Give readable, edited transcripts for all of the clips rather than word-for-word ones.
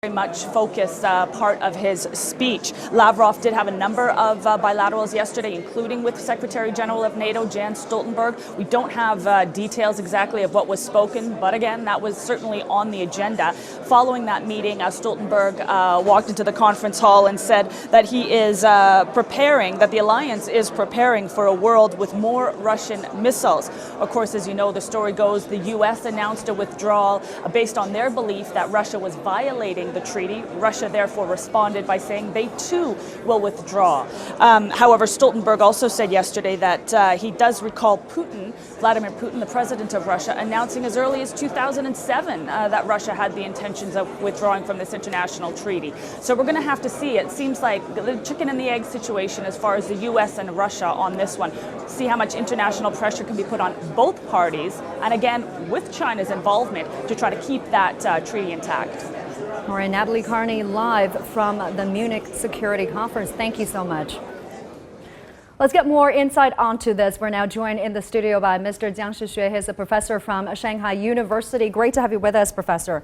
much focus part of his speech. Lavrov did have a number of bilaterals yesterday, including with Secretary General of NATO, Jens Stoltenberg. We don't have details exactly of what was spoken, but again, that was certainly on the agenda. Following that meeting, Stoltenberg walked into the conference hall and said that he is preparing, that the alliance is preparing for a world with more Russian missiles. Of course, as you know, the story goes, the U.S. announced a withdrawal based on their belief that Russia was violating the treaty. Russia therefore responded by saying they too will withdraw. However, Stoltenberg also said yesterday that he does recall Vladimir Putin, the president of Russia, announcing as early as 2007 that Russia had the intentions of withdrawing from this international treaty. So we're going to have to see. It seems like the chicken and the egg situation as far as the U.S. and Russia on this one. See how much international pressure can be put on both parties, and again, with China's involvement, to try to keep that treaty intact. All right, Natalie Carney live from the Munich Security Conference. Thank you so much. Let's get more insight onto this. We're now joined in the studio by Mr. JIANG. He's a professor from Shanghai University. Great to have you with us, Professor.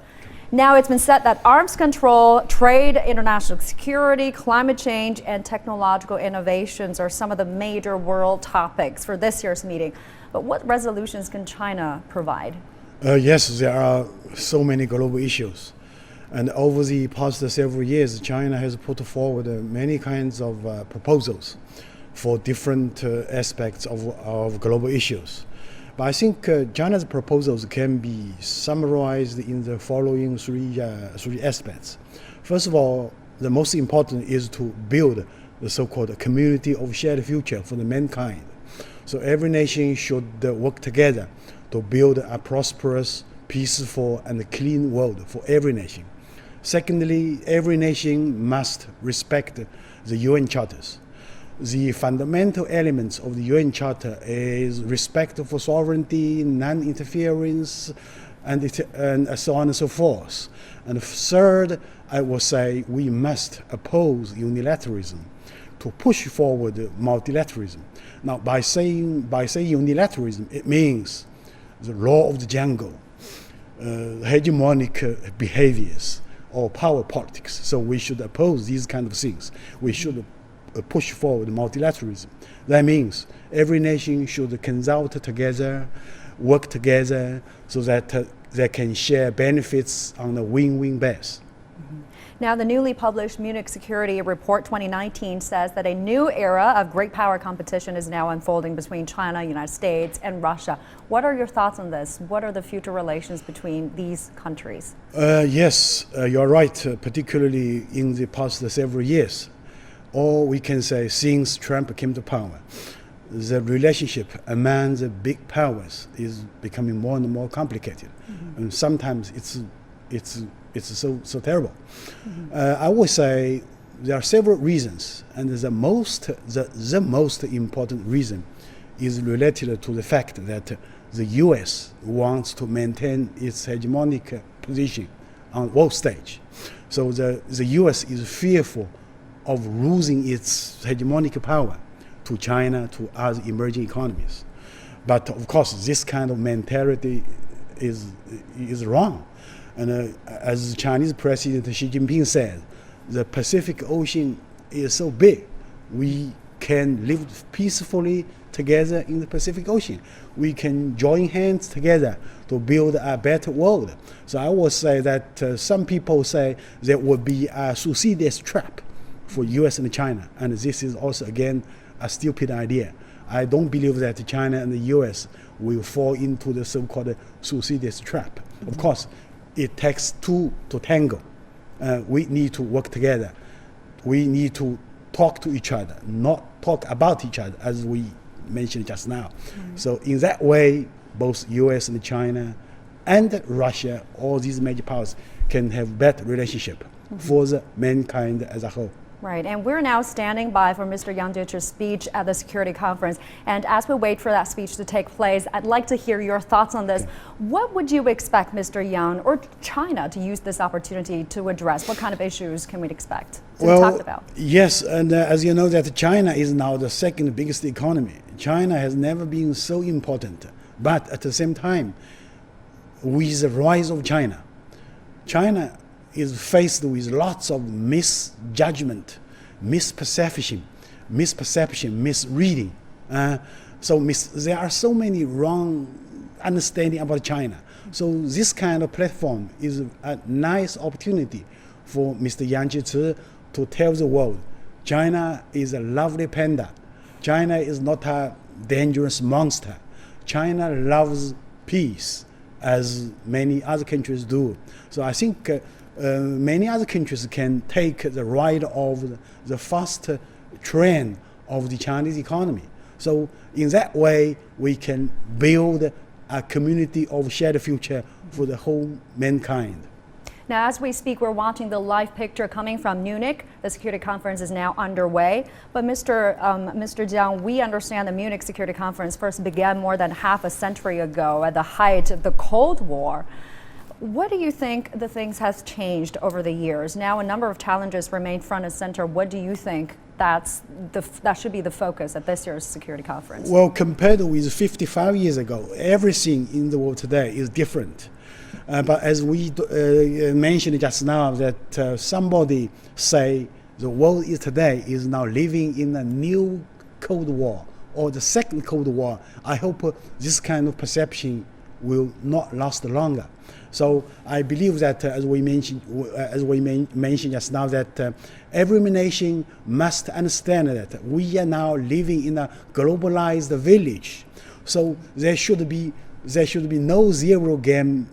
Now, it's been said that arms control, trade, international security, climate change, and technological innovations are some of the major world topics for this year's meeting. But what resolutions can China provide? Yes, there are so many global issues. And over the past several years, China has put forward many kinds of proposals for different aspects of global issues. But I think China's proposals can be summarized in the following three aspects. First of all, the most important is to build the so-called community of shared future for the mankind. So every nation should work together to build a prosperous, peaceful, and clean world for every nation. Secondly, every nation must respect the UN charters. The fundamental elements of the UN Charter is respect for sovereignty, non-interference, and so on and so forth. And third, I will say we must oppose unilateralism to push forward multilateralism. Now, by saying unilateralism, it means the law of the jungle, hegemonic behaviors, or power politics. So we should oppose these kind of things. We should push forward multilateralism. That means every nation should consult together, work together, so that they can share benefits on a win-win base. Now, the newly published Munich Security Report 2019 says that a new era of great power competition is now unfolding between China, United States, and Russia. What are your thoughts on this? What are the future relations between these countries? Yes, you're right, particularly in the past several years. Or we can say since Trump came to power, the relationship among the big powers is becoming more and more complicated. And sometimes it's so terrible. I would say there are several reasons, and the most important reason is related to the fact that the U.S. wants to maintain its hegemonic position on world stage. So the U.S. is fearful of losing its hegemonic power to China, to other emerging economies. But of course, this kind of mentality is wrong. And as Chinese President Xi Jinping said, the Pacific Ocean is so big, we can live peacefully together in the Pacific Ocean. We can join hands together to build a better world. So I would say that some people say there will be a Thucydides trap for US and China, and this is also again a stupid idea. I don't believe that China and the US will fall into the so-called Thucydides trap. Of course, it takes two to tango. We need to work together. We need to talk to each other, not talk about each other, as we mentioned just now. So in that way, both US and China and Russia, all these major powers, can have better relationship for the mankind as a whole. Right, and we're now standing by for Mr. Yang Jiechi's speech at the Security Conference. And as we wait for that speech to take place, I'd like to hear your thoughts on this. What would you expect Mr. Yang or China to use this opportunity to address? What kind of issues can we expect to be talked about? Yes, and as you know that China is now the second biggest economy. China has never been so important. But at the same time, with the rise of China is faced with lots of misjudgment, misperception, misreading. There are so many wrong understanding about China. So this kind of platform is a nice opportunity for Mr. Yang Jiechi to tell the world, China is a lovely panda. China is not a dangerous monster. China loves peace, as many other countries do. So I think many other countries can take the ride of the fast trend of the Chinese economy. So in that way, we can build a community of shared future for the whole mankind. Now, as we speak, we're watching the live picture coming from Munich. The security conference is now underway. But Mr. Jiang, we understand the Munich Security Conference first began more than half a century ago at the height of the Cold War. What do you think the things has changed over the years? Now, a number of challenges remain front and center. What do you think that should be the focus at this year's security conference? Well, compared with 55 years ago, everything in the world today is different. But as we mentioned just now, that somebody say the world today is now living in a new Cold War or the second Cold War. I hope this kind of perception will not last longer. So I believe that, as we mentioned just now, that every nation must understand that we are now living in a globalized village. So there should be no zero game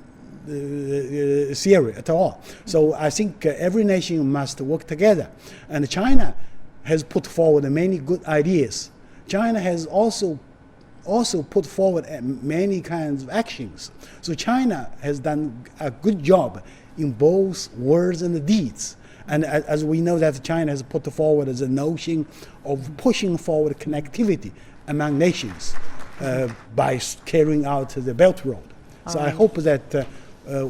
theory at all. So I think every nation must work together. And China has put forward many good ideas. China has also put forward many kinds of actions. So China has done a good job in both words and deeds. And as we know that China has put forward the notion of pushing forward connectivity among nations by carrying out the Belt Road. So I hope that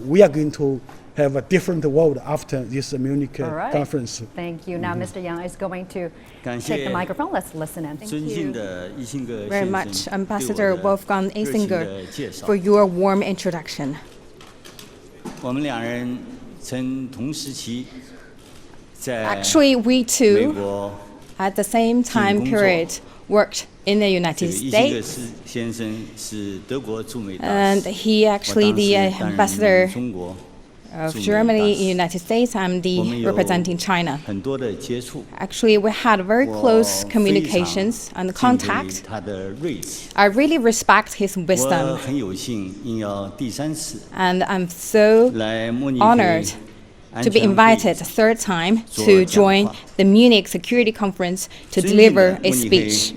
we are going to have a different world after this Munich conference. Thank you. Now Mr. Yang is going to take the microphone. Let's listen in. Thank you very much, Ambassador Wolfgang Isinger, for your warm introduction. Actually, we two, at the same time period, worked in the United States, and he actually the ambassador of Germany in the United States. I'm the representing China. Actually, we had very close communications and contact. I really respect his wisdom, and I'm so honored to be invited a third time to join the Munich Security Conference to deliver a speech.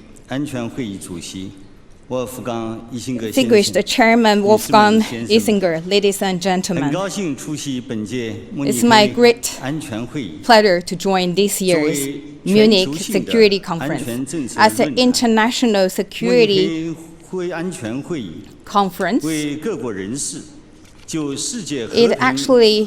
Distinguished Chairman Wolfgang Isinger, ladies and gentlemen, it's my great pleasure to join this year's Munich Security Conference. As an international security conference, it actually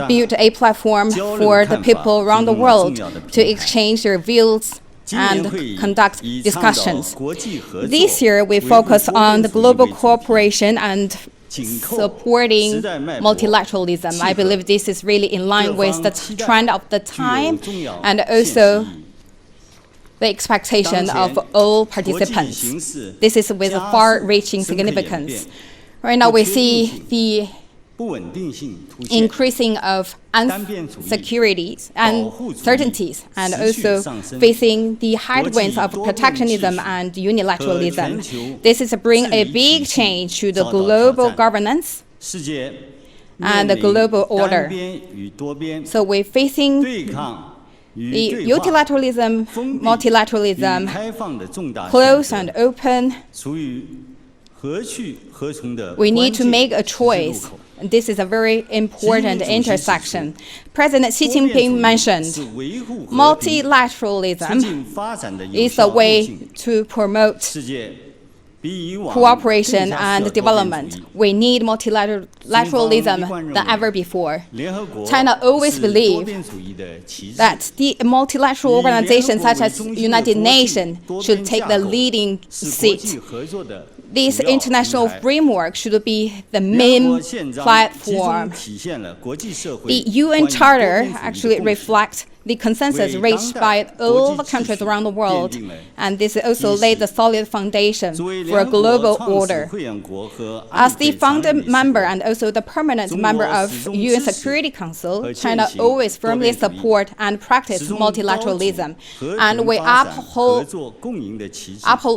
built a platform for the people around the world to exchange their views and conduct discussions. This year, we focus on the global cooperation and supporting multilateralism. I believe this is really in line with the trend of the time and also the expectation of all participants. This is with a far-reaching significance. Right now, we see the increasing of insecurities and uncertainties, and also facing the headwinds of protectionism and unilateralism. This is bring a big change to the global governance and the global order. So we're facing the unilateralism, multilateralism, closed and open. We need to make a choice. This is a very important intersection. President Xi Jinping mentioned multilateralism is a way to promote cooperation and development. We need multilateralism than ever before. China always believed that the multilateral organizations such as United Nations should take the leading seat. this international framework should be the main platform. The UN Charter actually reflects the consensus reached by all the countries around the world, and this also laid a solid foundation for a global order. As the founding member and also the permanent member of UN Security Council, China always firmly support and practice multilateralism, and we uphold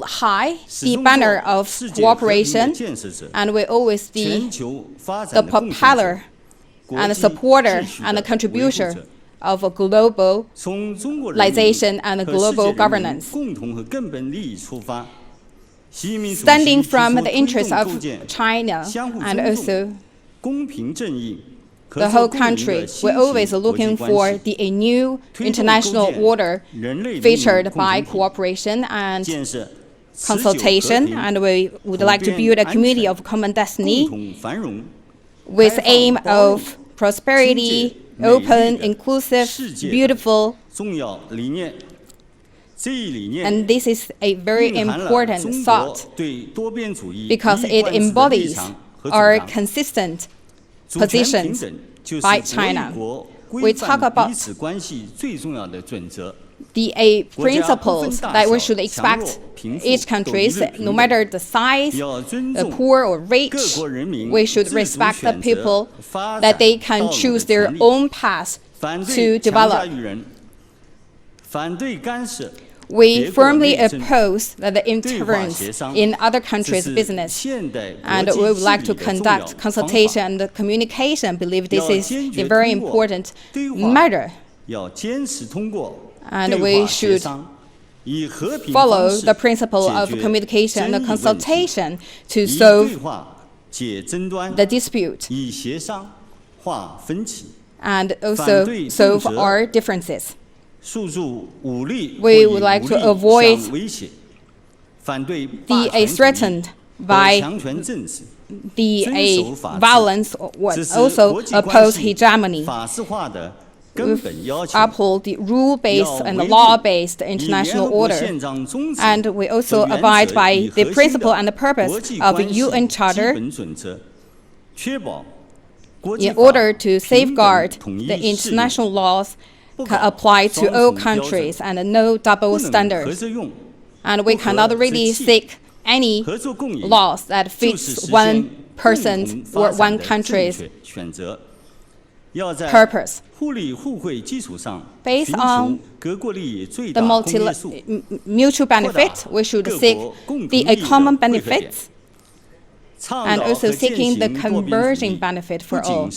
high the banner of cooperation, and we always be the propeller and supporter and the contributor of a globalization and global governance. Standing from the interests of China and also the whole country, we're always looking for a new international order featured by cooperation and consultation, and we would like to build a community of common destiny with aim of prosperity, open, inclusive, beautiful. And this is a very important thought because it embodies our consistent positions by China. We talk about the principles that we should expect each country, no matter the size, the poor or rich, we should respect the people that they can choose their own path to develop. We firmly oppose the interference in other countries' business, and we would like to conduct consultation and communication. Believe this is a very important matter. And we should follow the principle of communication and consultation to solve the dispute and also solve our differences. We would like to avoid the threatened by the violence, or also oppose hegemony. We uphold the rule-based and law-based international order, and we also abide by the principle and the purpose of the UN Charter in order to safeguard the international laws can apply to all countries and no double standards. And we cannot really seek any laws that fits one person's or one country's purpose. Based on the mutual benefit, we should seek the common benefits and also seeking the converging benefit for all.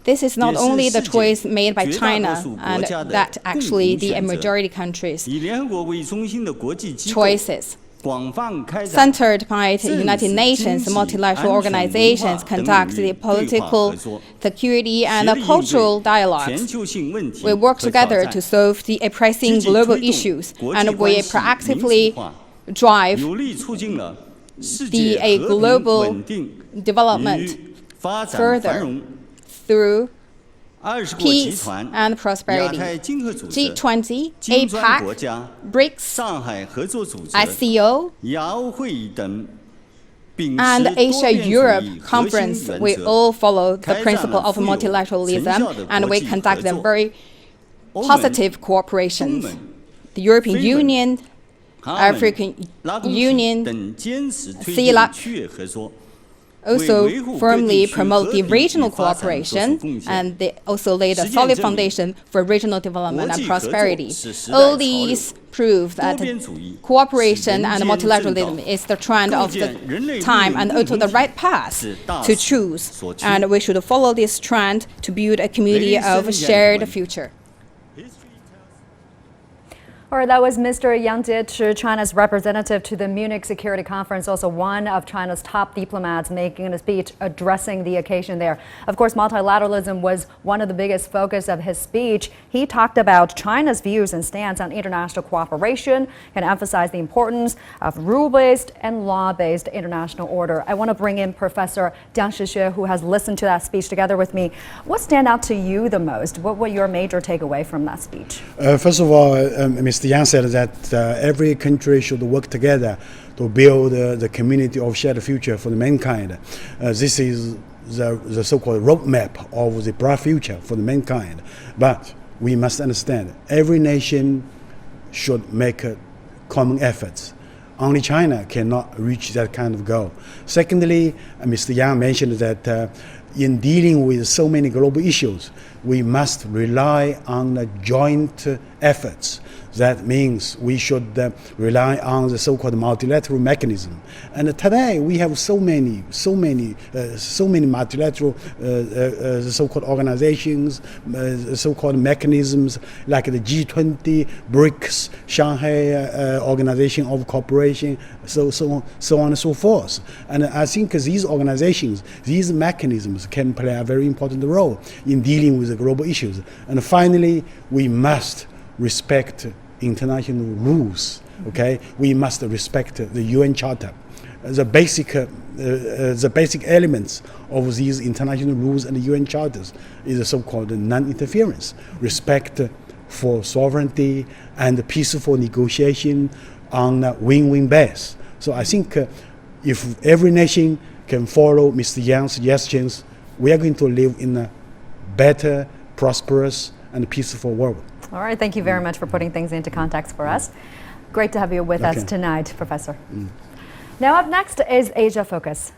This is not only the choice made by China, and that actually the majority countries' choices. Centered by the United Nations, multilateral organizations conduct the political, security, and cultural dialogues. We work together to solve the pressing global issues, and we proactively drive the global development further through peace and prosperity. G20, APEC, BRICS, SCO, and Asia-Europe Conference, we all follow the principle of multilateralism, and we conduct them very positive cooperations. The European Union, African Union, CELAC, also firmly promote the regional cooperation, and they also laid a solid foundation for regional development and prosperity. All these prove that cooperation and multilateralism is the trend of the time and also the right path to choose, and we should follow this trend to build a community of a shared future. All right, that was Mr. Yang Jiechi, China's representative to the Munich Security Conference, also one of China's top diplomats, making a speech addressing the occasion there. Of course, multilateralism was one of the biggest focus of his speech. He talked about China's views and stance on international cooperation and emphasized the importance of rule-based and law-based international order. I want to bring in Professor Jiang SHIXUE, who has listened to that speech together with me. What stand out to you the most? What were your major takeaway from that speech? First of all, Ms. Mr. Yang said that every country should work together to build the community of shared future for the mankind. This is the so-called roadmap of the bright future for the mankind. But we must understand every nation should make common efforts. Only China cannot reach that kind of goal. Secondly, Mr. Yang mentioned that in dealing with so many global issues, we must rely on joint efforts. That means we should rely on the so-called multilateral mechanism. And today we have so many multilateral so-called organizations, so-called mechanisms like the G20, BRICS, Shanghai Organization of Cooperation, so on and so forth. And I think these organizations, these mechanisms can play a very important role in dealing with the global issues. And finally, we must respect international rules. Okay, we must respect the UN Charter. The basic elements of these international rules and the UN charters is the so-called non-interference, respect for sovereignty, and peaceful negotiation on a win-win base. So I think if every nation can follow Mr. Yang's suggestions, we are going to live in a better, prosperous, and peaceful world. All right, thank you very much for putting things into context for us. Great to have you with us tonight, Professor. Now up next is Asia Focus.